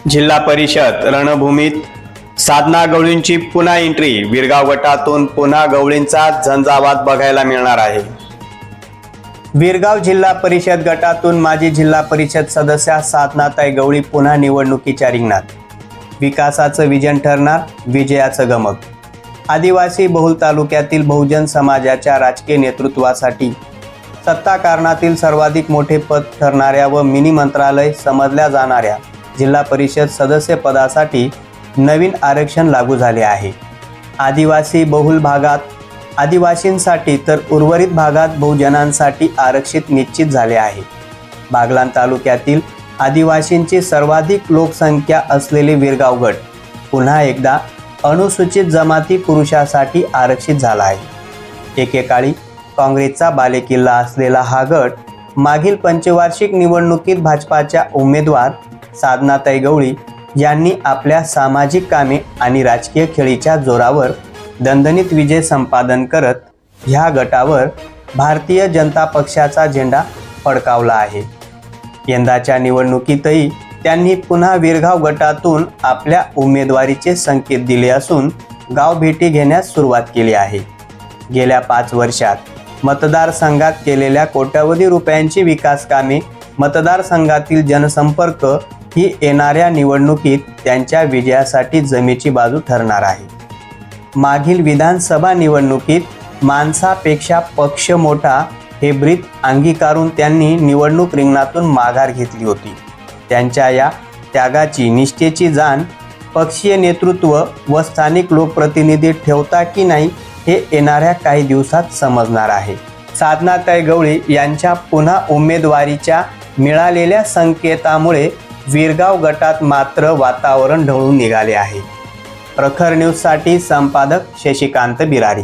जिल्हा परिषद रणभूमीत साधना गवळींची पुन्हा एंट्री। विरगाव गटातून पुन्हा गवळींचा झंझावात बघायला मिळणार आहे। विरगाव जिल्हा परिषद गटातून माजी जिल्हा परिषद सदस्या साधनाताई गवळी पुन्हा निवडणुकीच्या रिंगणात। विकासाचं विजन ठरणार विजयाचं गमक। आदिवासी बहुल तालुक्यातील बहुजन समाजाच्या राजकीय नेतृत्वासाठी सत्ताकारणातील सर्वाधिक मोठे पद ठरणाऱ्या व मिनी मंत्रालय समजल्या जाणाऱ्या जिल्हा परिषद सदस्य पदासाठी नवीन आरक्षण लागू झाले आहे। आदिवासी बहुल भागात आदिवासींसाठी तर उर्वरित भागात बहुजनांसाठी आरक्षित निश्चित झाले आहे। बागलाण तालुक्यातील आदिवासींची सर्वाधिक लोकसंख्या असलेले विरगाव गट पुन्हा एकदा अनुसूचित जमाती पुरुषासाठी आरक्षित झाला आहे। एकेकाळी काँग्रेसचा बालेकिल्ला असलेला हा गट मागील पंचवार्षिक निवडणुकीत भाजपाच्या उमेदवार साधनाताई गवळी यांनी आपल्या सामाजिक कामे आणि राजकीय खेळीच्या जोरावर दणदणीत विजय संपादन करत ह्या गटावर भारतीय जनता पक्षाचा झेंडा फडकावला आहे। यंदाच्या निवडणुकीतही त्यांनी पुन्हा विरगाव गटातून आपल्या उमेदवारीचे संकेत दिले असून गाव भेटी घेण्यास सुरुवात केली आहे। गेल्या 5 वर्षात मतदारसंघात केलेल्या कोट्यवधी रुपयांची विकास कामे, मतदारसंघातील जनसंपर्क ही येणाऱ्या निवडणुकीत त्यांच्या विजयासाठी जमेची बाजू ठरणार आहे। मागील विधानसभा निवडणुकीत माणसापेक्षा पक्ष मोठा हे ब्रीद अंगीकारून त्यांनी निवडणूक रिंगणातून माघार घेतली होती। त्यांच्या या त्यागाची, निष्ठेची जाण पक्षीय नेतृत्व व स्थानिक लोकप्रतिनिधी ठेवता की नाही हे येणाऱ्या काही दिवसात समजणार आहे। साधनाताई गवळी यांच्या पुन्हा उमेदवारीच्या मिळालेल्या संकेतामुळे विरगाव गटात मात्र वातावरण ढवळून निघाले आहे। प्रखर न्यूजसाठी संपादक शशिकांत बिरारी।